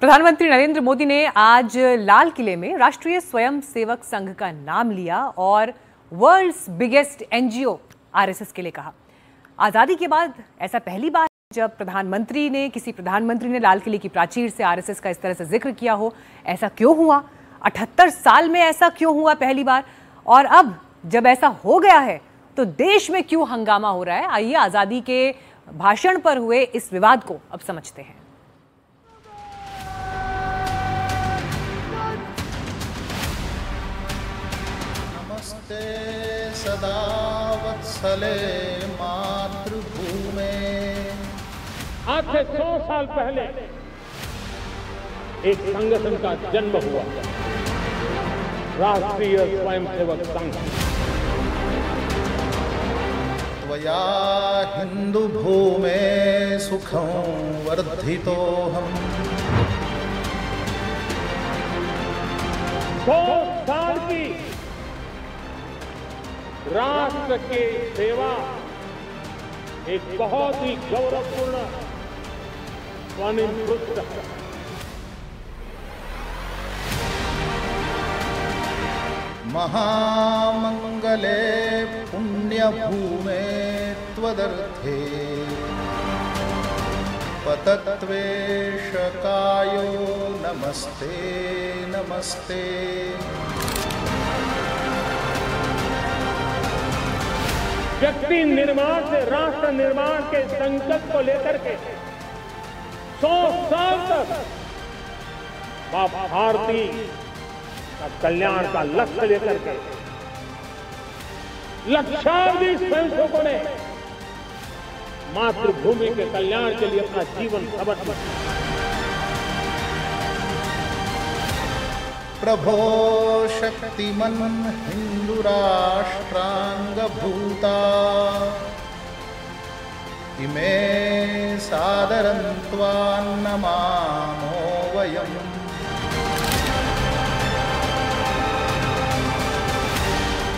प्रधानमंत्री नरेंद्र मोदी ने आज लाल किले में राष्ट्रीय स्वयंसेवक संघ का नाम लिया और वर्ल्ड्स बिगेस्ट एनजीओ आरएसएस के लिए कहा। आजादी के बाद ऐसा पहली बार जब किसी प्रधानमंत्री ने लाल किले की प्राचीर से आरएसएस का इस तरह से जिक्र किया हो। ऐसा क्यों हुआ? 78 साल में ऐसा क्यों हुआ पहली बार? और अब जब ऐसा हो गया है तो देश में क्यों हंगामा हो रहा है? आइए आजादी के भाषण पर हुए इस विवाद को अब समझते हैं। नमस्ते सदा वत्सले मातृभूमे। आज से 100 साल पहले एक संगठन का जन्म हुआ, राष्ट्रीय स्वयंसेवक संघ। त्वया हिंदू भूमे सुखं वर्धितोऽहम्। 100 साल की राष्ट्र की सेवा एक बहुत ही गौरवपूर्ण स्वर्णिम पृष्ठ है। महामंगले पुण्यभूमे त्वदर्थे पतत्वेशकायो नमस्ते नमस्ते। व्यक्ति निर्माण से राष्ट्र निर्माण के संकल्प को लेकर के 100 साल तक भारतीय का कल्याण का लक्ष्य लेकर के लक्षाधिक स्वयंसेवकों ने मातृभूमि के कल्याण के लिए अपना जीवन समर्पित किया। प्रभो शक्तिमन् हिंदू राष्ट्रांग भूता इमे सादरं त्वां नमामो वयम्।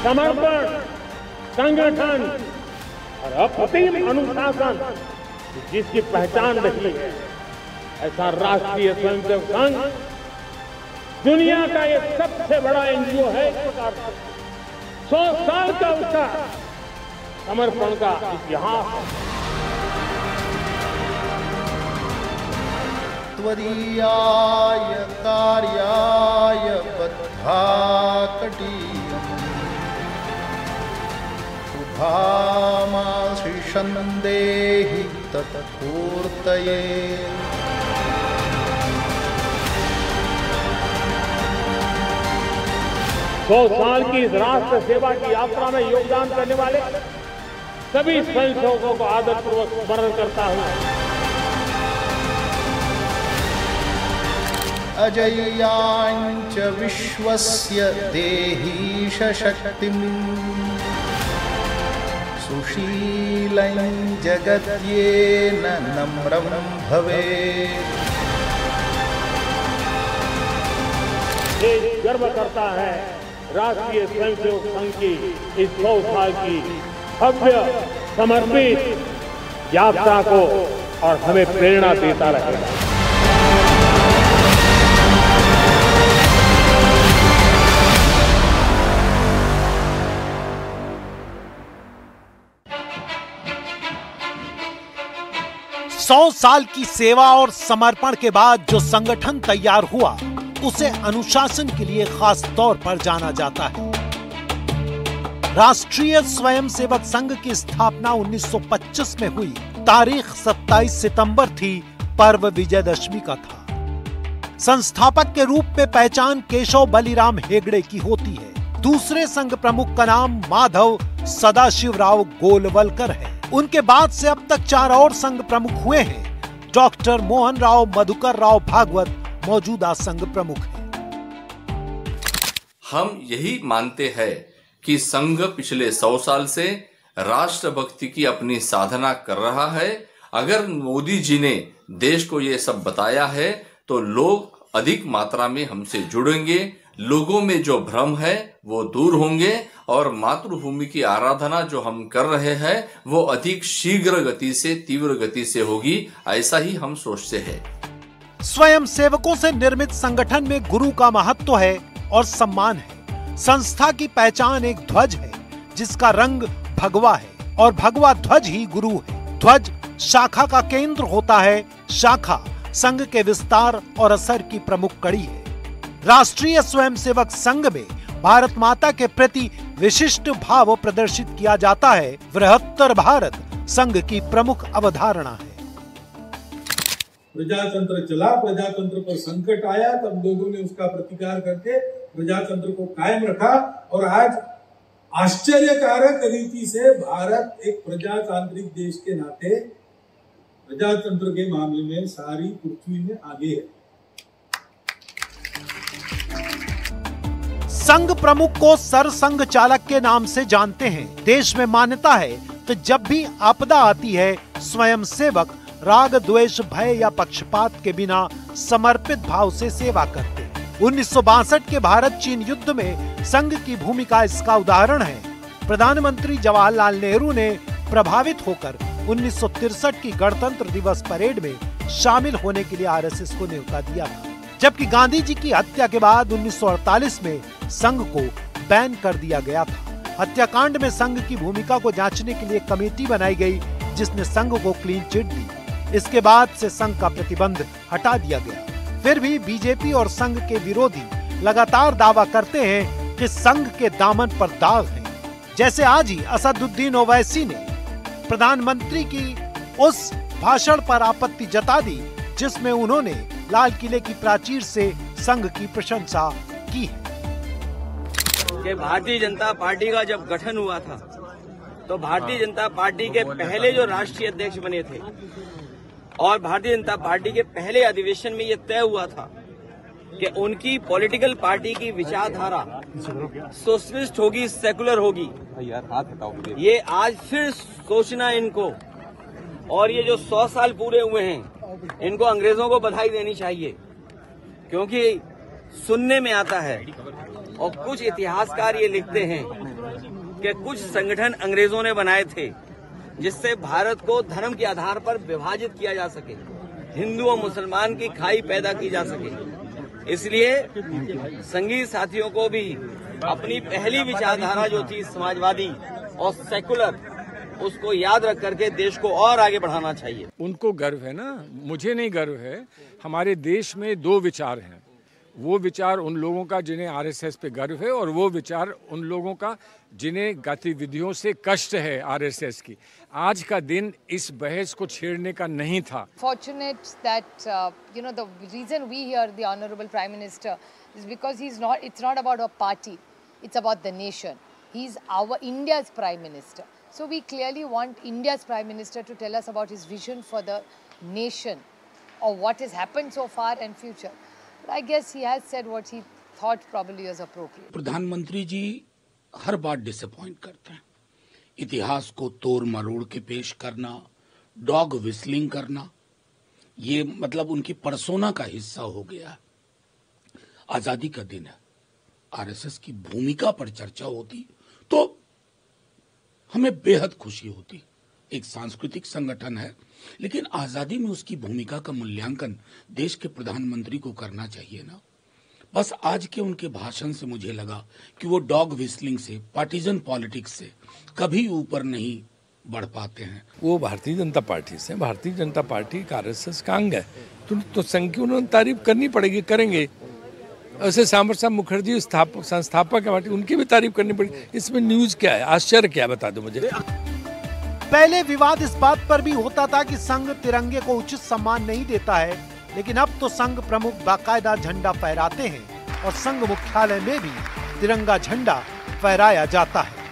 समर्पण, संगठन और अप्रतिम अनुशासन जिसकी पहचान रही है, ऐसा राष्ट्रीय स्वयंसेवक संघ दुनिया का एक सबसे बड़ा एनजीओ है। इस प्रकार से 100 साल का उसका समर्पण का इतिहास है। त्वदीयाय कार्याय बद्धाकटीयम् शुभामाशिषं देहि तत्पूर्तये। 100 साल की इस राष्ट्र सेवा की यात्रा में योगदान करने वाले सभी स्वयंसेवकों को आदरपूर्वक स्मरण करता हूं। अजय्याञ्च विश्वस्य देहीश शक्तिम् सुशीलं जगद्येन नम्रं भवेत्। देश गर्व करता है राष्ट्रीय स्वयंसेवक संघ की इस 100 साल की भव्य समर्पित यात्रा को और हमें प्रेरणा देता रहेगा। सौ साल की सेवा और समर्पण के बाद जो संगठन तैयार हुआ उसे अनुशासन के लिए खास तौर पर जाना जाता है। राष्ट्रीय स्वयंसेवक संघ की स्थापना 1925 में हुई। तारीख 27 सितंबर थी, पर्व विजयदशमी का था। संस्थापक के रूप में पहचान केशव बलिराम हेगड़े की होती है। दूसरे संघ प्रमुख का नाम माधव सदाशिवराव गोलवलकर है। उनके बाद से अब तक 4 और संघ प्रमुख हुए हैं। डॉक्टर मोहन राव मधुकर राव भागवत मौजूदा संघ प्रमुख है। हम यही मानते हैं कि संघ पिछले 100 साल से राष्ट्रभक्ति की अपनी साधना कर रहा है। अगर मोदी जी ने देश को ये सब बताया है तो लोग अधिक मात्रा में हमसे जुड़ेंगे, लोगों में जो भ्रम है वो दूर होंगे और मातृभूमि की आराधना जो हम कर रहे हैं वो अधिक शीघ्र गति से, तीव्र गति से होगी, ऐसा ही हम सोचते हैं। स्वयं सेवकों से निर्मित संगठन में गुरु का महत्व है और सम्मान है। संस्था की पहचान एक ध्वज है जिसका रंग भगवा है और भगवा ध्वज ही गुरु है। ध्वज शाखा का केंद्र होता है, शाखा संघ के विस्तार और असर की प्रमुख कड़ी है। राष्ट्रीय स्वयंसेवक संघ में भारत माता के प्रति विशिष्ट भाव प्रदर्शित किया जाता है। बृहत्तर भारत संघ की प्रमुख अवधारणा है। प्रजातंत्र चला, प्रजातंत्र पर संकट आया, तब लोगों ने उसका प्रतिकार करके प्रजातंत्र को कायम रखा और आज आश्चर्यकारक रीति से भारत एक प्रजातांत्रिक देश के नाते प्रजातंत्र के मामले में सारी पृथ्वी में आगे है। संघ प्रमुख को सरसंघ चालक के नाम से जानते हैं। देश में मान्यता है कि जब भी आपदा आती है, स्वयंसेवक राग द्वेष भय या पक्षपात के बिना समर्पित भाव से सेवा करते हैं। 1962 के भारत चीन युद्ध में संघ की भूमिका इसका उदाहरण है। प्रधानमंत्री जवाहरलाल नेहरू ने प्रभावित होकर 1963 की गणतंत्र दिवस परेड में शामिल होने के लिए आरएसएस को न्योता दिया था, जबकि गांधी जी की हत्या के बाद 1948 में संघ को बैन कर दिया गया था। हत्याकांड में संघ की भूमिका को जांचने के लिए कमेटी बनाई गई जिसने संघ को क्लीन चिट दी। इसके बाद से संघ का प्रतिबंध हटा दिया गया। फिर भी बीजेपी और संघ के विरोधी लगातार दावा करते हैं कि संघ के दामन पर दाग है। जैसे आज ही असदुद्दीन ओवैसी ने प्रधानमंत्री की उस भाषण पर आपत्ति जता दी जिसमें उन्होंने लाल किले की प्राचीर से संघ की प्रशंसा की है। कि भारतीय जनता पार्टी का जब गठन हुआ था तो भारतीय जनता पार्टी के पहले जो राष्ट्रीय अध्यक्ष बने थे और भारतीय जनता पार्टी के पहले अधिवेशन में ये तय हुआ था कि उनकी पॉलिटिकल पार्टी की विचारधारा सोशलिस्ट होगी, सेकुलर होगी। ये आज फिर सोचना इनको, और ये जो 100 साल पूरे हुए हैं इनको अंग्रेजों को बधाई देनी चाहिए, क्योंकि सुनने में आता है और कुछ इतिहासकार ये लिखते हैं कि कुछ संगठन अंग्रेजों ने बनाए थे जिससे भारत को धर्म के आधार पर विभाजित किया जा सके, हिंदू और मुसलमान की खाई पैदा की जा सके। इसलिए संघी साथियों को भी अपनी पहली विचारधारा जो थी समाजवादी और सेकुलर, उसको याद रख करके देश को और आगे बढ़ाना चाहिए। उनको गर्व है ना, मुझे नहीं गर्व है। हमारे देश में 2 विचार हैं। वो विचार उन लोगों का जिन्हें आरएसएस पे गर्व है और वो विचार उन लोगों का जिन्हें गतिविधियों से कष्ट है आरएसएस की। आज का दिन इस बहस को छेड़ने का नहीं था। Fortunate that the reason we hear the Honorable Prime Minister is because it's not about a party, it's about the nation. He's our India's Prime Minister. So we clearly want India's Prime Minister to tell us about his vision for the nation or what has happened so far and future. But I guess he has said what he thought probably was appropriate. प्रधानमंत्री जी हर बार disappoint करते हैं। इतिहास को तोड़ मरोड़ के पेश करना, डॉग विस्लिंग करना, ये मतलब उनकी पर्सोना का हिस्सा हो गया है। आजादी का दिन है, आरएसएस की भूमिका पर चर्चा होती तो हमें बेहद खुशी होती। एक सांस्कृतिक संगठन है, लेकिन आजादी में उसकी भूमिका का मूल्यांकन देश के प्रधानमंत्री को करना चाहिए ना। बस आज के उनके भाषण से मुझे लगा कि वो डॉग विस्लिंग से, पार्टीजन पॉलिटिक्स से कभी ऊपर नहीं बढ़ पाते हैं। वो भारतीय जनता पार्टी से, भारतीय जनता पार्टी का आरएसएस का अंग है, तो संघ की उन्होंने तारीफ करनी पड़ेगी, करेंगे। ऐसे श्यामा प्रसाद मुखर्जी संस्थापक है पार्टी, उनकी भी तारीफ करनी पड़ेगी। इसमें न्यूज क्या है, आश्चर्य क्या है, बता दो मुझे। पहले विवाद इस बात पर भी होता था कि संघ तिरंगे को उचित सम्मान नहीं देता है, लेकिन अब तो संघ प्रमुख बाकायदा झंडा फहराते हैं और संघ मुख्यालय में भी तिरंगा झंडा फहराया जाता है।